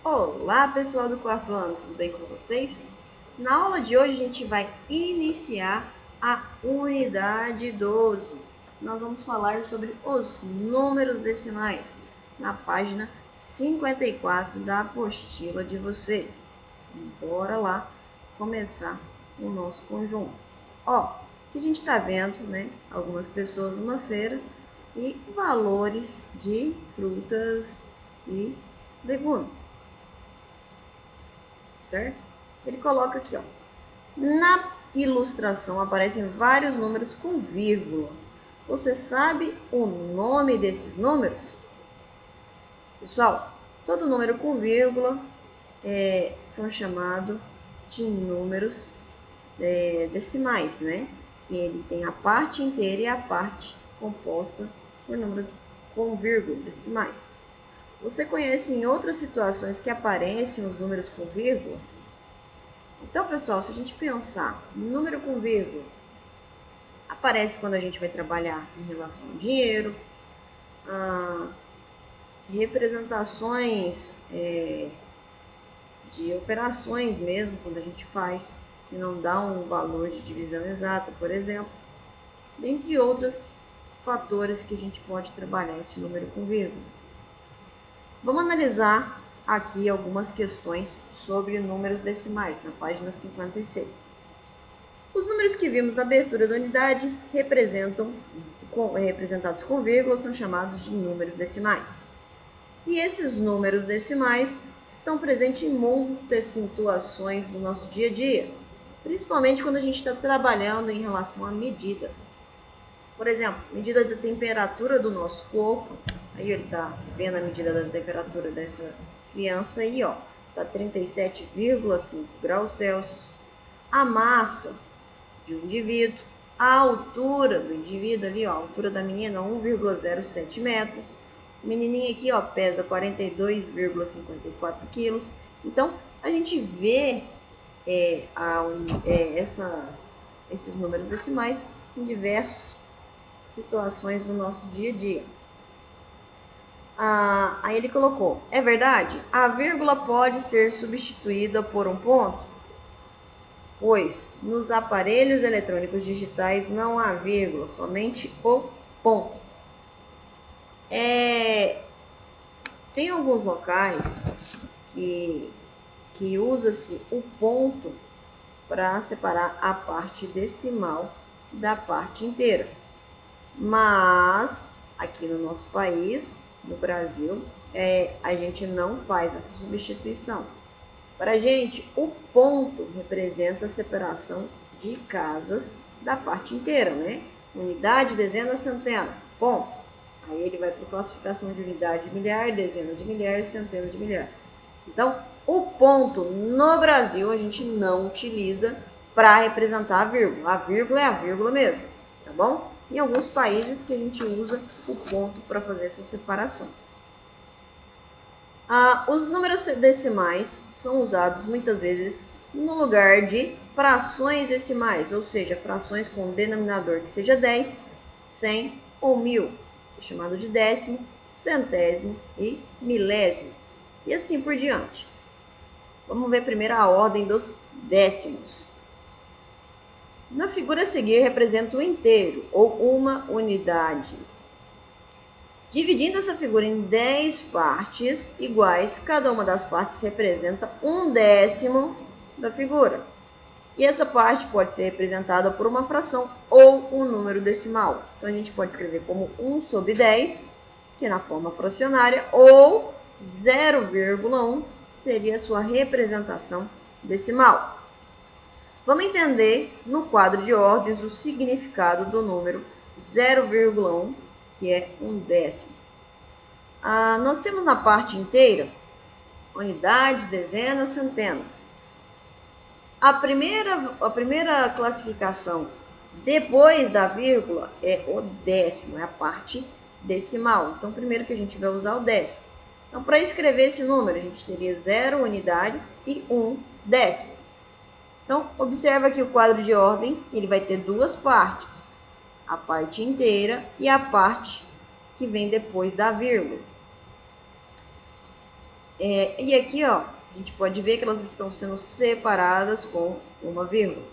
Olá, pessoal do quarto ano, tudo bem com vocês? Na aula de hoje a gente vai iniciar a unidade 12. Nós vamos falar sobre os números decimais na página 54 da apostila de vocês. Bora lá começar o nosso conjunto. Ó, a gente está vendo, né, algumas pessoas numa feira e valores de frutas e legumes. Certo? Ele coloca aqui, ó. Na ilustração aparecem vários números com vírgula. Você sabe o nome desses números? Pessoal, todo número com vírgula são chamados de números decimais, né? E ele tem a parte inteira e a parte composta por números com vírgula decimais. Você conhece em outras situações que aparecem os números com vírgula? Então, pessoal, se a gente pensar no número com vírgula, aparece quando a gente vai trabalhar em relação ao dinheiro, representações de operações mesmo, quando a gente faz e não dá um valor de divisão exata, por exemplo, dentre outros fatores que a gente pode trabalhar esse número com vírgula. Vamos analisar aqui algumas questões sobre números decimais, na página 56. Os números que vimos na abertura da unidade representados com vírgula são chamados de números decimais. E esses números decimais estão presentes em muitas situações do nosso dia a dia, principalmente quando a gente está trabalhando em relação a medidas. Por exemplo, medida da temperatura do nosso corpo. Aí ele está vendo a medida da temperatura dessa criança aí, ó. Está 37,5 graus Celsius. A massa de um indivíduo. A altura do indivíduo ali, ó. A altura da menina, 1,07 metros. A menininha aqui, ó, pesa 42,54 quilos. Então, a gente vê esses números decimais em diversas situações do nosso dia a dia. Aí ele colocou, é verdade? A vírgula pode ser substituída por um ponto? Pois nos aparelhos eletrônicos digitais não há vírgula, somente o ponto. Tem alguns locais que usa-se o ponto para separar a parte decimal da parte inteira. Mas aqui no nosso país, no Brasil, a gente não faz essa substituição. Para a gente, o ponto representa a separação de casas da parte inteira, né? Unidade, dezena, centena, ponto. Aí ele vai para a classificação de unidade de milhar, dezena de milhar, centena de milhar. Então, o ponto no Brasil a gente não utiliza para representar a vírgula. A vírgula é a vírgula mesmo, tá bom? Em alguns países que a gente usa o ponto para fazer essa separação. Os números decimais são usados muitas vezes no lugar de frações decimais, ou seja, frações com denominador que seja 10, 100 ou 1000, chamado de décimo, centésimo e milésimo, e assim por diante. Vamos ver primeiro a ordem dos décimos. Na figura a seguir, representa um inteiro, ou uma unidade. Dividindo essa figura em 10 partes iguais, cada uma das partes representa um décimo da figura. E essa parte pode ser representada por uma fração ou um número decimal. Então, a gente pode escrever como 1 sobre 10, que é na forma fracionária, ou 0,1 seria a sua representação decimal. Vamos entender no quadro de ordens o significado do número 0,1, que é um décimo. Nós temos na parte inteira unidade, dezena, centena. A primeira classificação depois da vírgula é o décimo, é a parte decimal. Então, primeiro que a gente vai usar o décimo. Então, para escrever esse número, a gente teria 0 unidades e 1 décimo. Então, observa que o quadro de ordem ele vai ter duas partes, a parte inteira e a parte que vem depois da vírgula. E aqui, ó, a gente pode ver que elas estão sendo separadas com uma vírgula.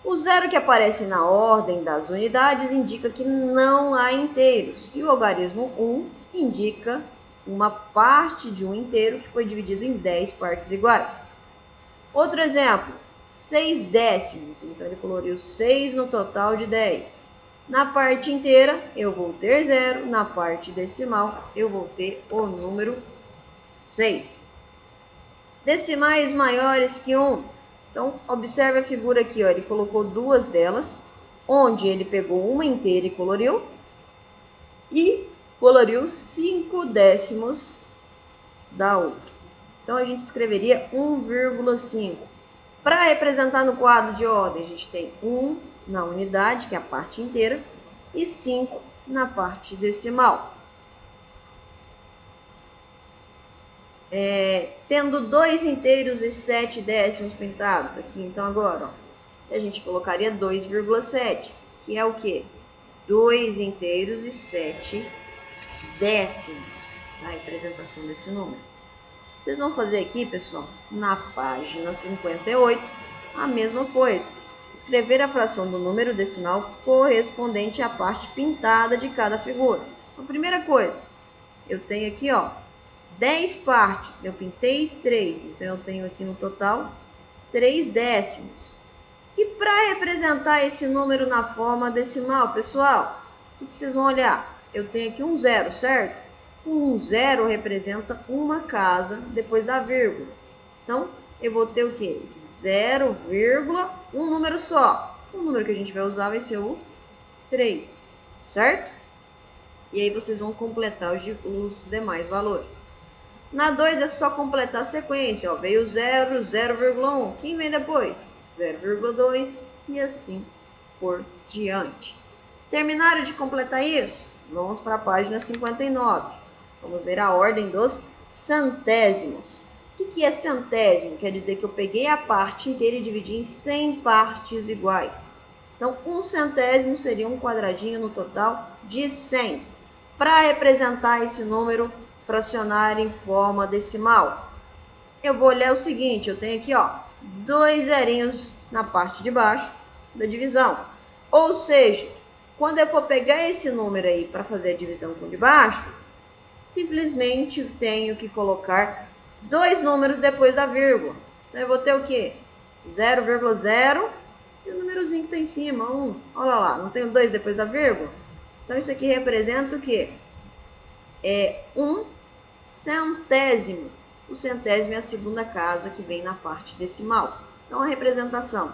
O zero que aparece na ordem das unidades indica que não há inteiros. E o algarismo 1 indica uma parte de um inteiro que foi dividido em 10 partes iguais. Outro exemplo, 6 décimos. Então, ele coloriu 6 no total de 10. Na parte inteira, eu vou ter 0. Na parte decimal, eu vou ter o número 6. Decimais maiores que 1. Então, observe a figura aqui, ó. Ele colocou duas delas, onde ele pegou uma inteira e coloriu 5 décimos da outra. Então, a gente escreveria 1,5. Para representar no quadro de ordem, a gente tem 1 na unidade, que é a parte inteira, e 5 na parte decimal. Tendo 2 inteiros e 7 décimos pintados aqui, então agora, ó, a gente colocaria 2,7, que é o quê? 2 inteiros e 7 décimos, a representação desse número. Vocês vão fazer aqui, pessoal, na página 58, a mesma coisa. Escrever a fração do número decimal correspondente à parte pintada de cada figura. Então, primeira coisa, eu tenho aqui, ó, 10 partes, eu pintei 3, então eu tenho aqui no total 3 décimos. E para representar esse número na forma decimal, pessoal, o que vocês vão olhar? Eu tenho aqui um zero, certo? Um zero representa uma casa depois da vírgula. Então, eu vou ter o quê? 0, um número só. O número que a gente vai usar vai ser o 3, certo? E aí vocês vão completar os demais valores. Na 2 é só completar a sequência, ó. Veio 0, 0,1. Quem vem depois? 0,2 e assim por diante. Terminaram de completar isso? Vamos para a página 59. Vamos ver a ordem dos centésimos. O que é centésimo? Quer dizer que eu peguei a parte inteira e dividi em 100 partes iguais. Então, um centésimo seria um quadradinho no total de 100. Para representar esse número fracionário em forma decimal, eu vou olhar o seguinte, eu tenho aqui, ó, 2 zerinhos na parte de baixo da divisão. Ou seja, quando eu for pegar esse número aí para fazer a divisão com o de baixo, simplesmente tenho que colocar 2 números depois da vírgula. Então, eu vou ter o quê? 0,0 e o númerozinho que está em cima, 1. Olha lá, não tenho 2 depois da vírgula? Então, isso aqui representa o quê? É 1 centésimo. O centésimo é a segunda casa que vem na parte decimal. Então, a representação,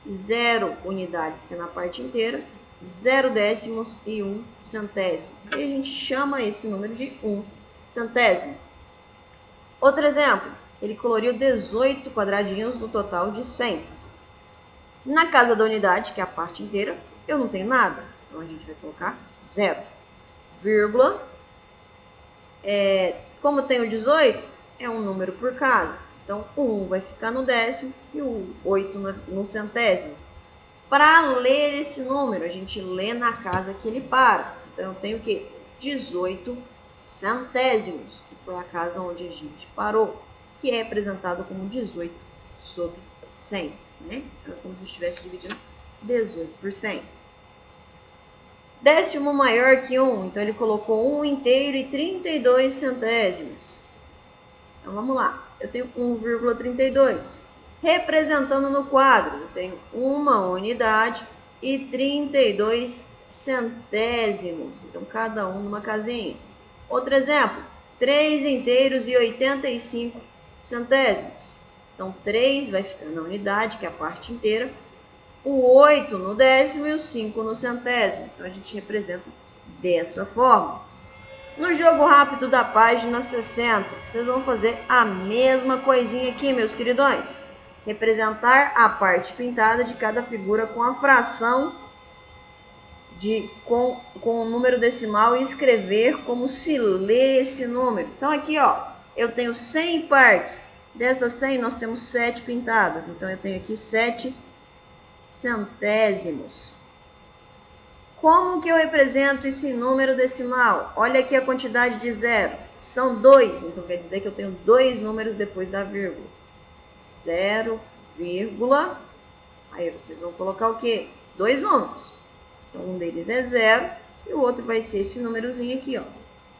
0 unidades, que é na parte inteira, 0 décimos e 1 centésimo. E a gente chama esse número de 1 centésimo. Outro exemplo, ele coloriu 18 quadradinhos no total de 100. Na casa da unidade, que é a parte inteira, eu não tenho nada. Então, a gente vai colocar 0, vírgula. Como tem o 18, é um número por casa. Então, o 1 vai ficar no décimo e o 8 no centésimo. Para ler esse número, a gente lê na casa que ele para. Então, eu tenho o quê? 18 centésimos, que foi a casa onde a gente parou, que é representado como 18 sobre 100. Né? Então, é como se eu estivesse dividindo 18 por 100. Décimo maior que 1, então ele colocou 1 inteiro e 32 centésimos. Então vamos lá, eu tenho 1,32. Representando no quadro, eu tenho uma unidade e 32 centésimos. Então cada um numa casinha. Outro exemplo, 3 inteiros e 85 centésimos. Então 3 vai ficar na unidade, que é a parte inteira. O 8 no décimo e o 5 no centésimo. Então, a gente representa dessa forma. No jogo rápido da página 60, vocês vão fazer a mesma coisinha aqui, meus queridões. Representar a parte pintada de cada figura com a fração com o número decimal e escrever como se lê esse número. Então, aqui, ó, eu tenho 100 partes. Dessas 100, nós temos 7 pintadas. Então, eu tenho aqui 7 centésimos. Como que eu represento esse número decimal? Olha aqui a quantidade de zero. são 2, então quer dizer que eu tenho 2 números depois da vírgula. 0, aí vocês vão colocar o quê? 2 números. Então, um deles é 0 e o outro vai ser esse númerozinho aqui, ó,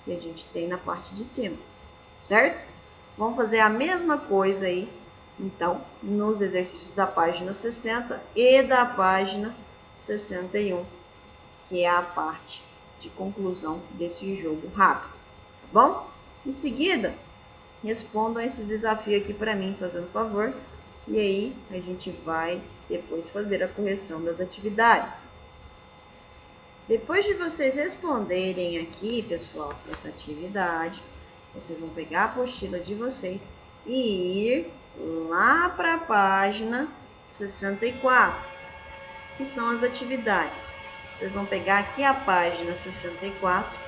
que a gente tem na parte de cima, certo? Vamos fazer a mesma coisa aí, então, nos exercícios da página 60 e da página 61, que é a parte de conclusão desse jogo rápido, tá bom? Em seguida, respondam esse desafio aqui para mim, fazendo favor, e aí a gente vai depois fazer a correção das atividades. Depois de vocês responderem aqui, pessoal, essa atividade, vocês vão pegar a apostila de vocês e ir lá para a página 64, que são as atividades. Vocês vão pegar aqui a página 64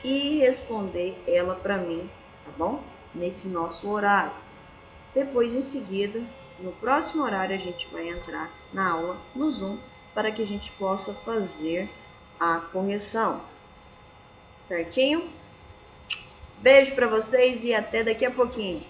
e responder ela para mim, tá bom? Nesse nosso horário. Depois, em seguida, no próximo horário, a gente vai entrar na aula no Zoom para que a gente possa fazer a correção. Certinho? Beijo para vocês e até daqui a pouquinho.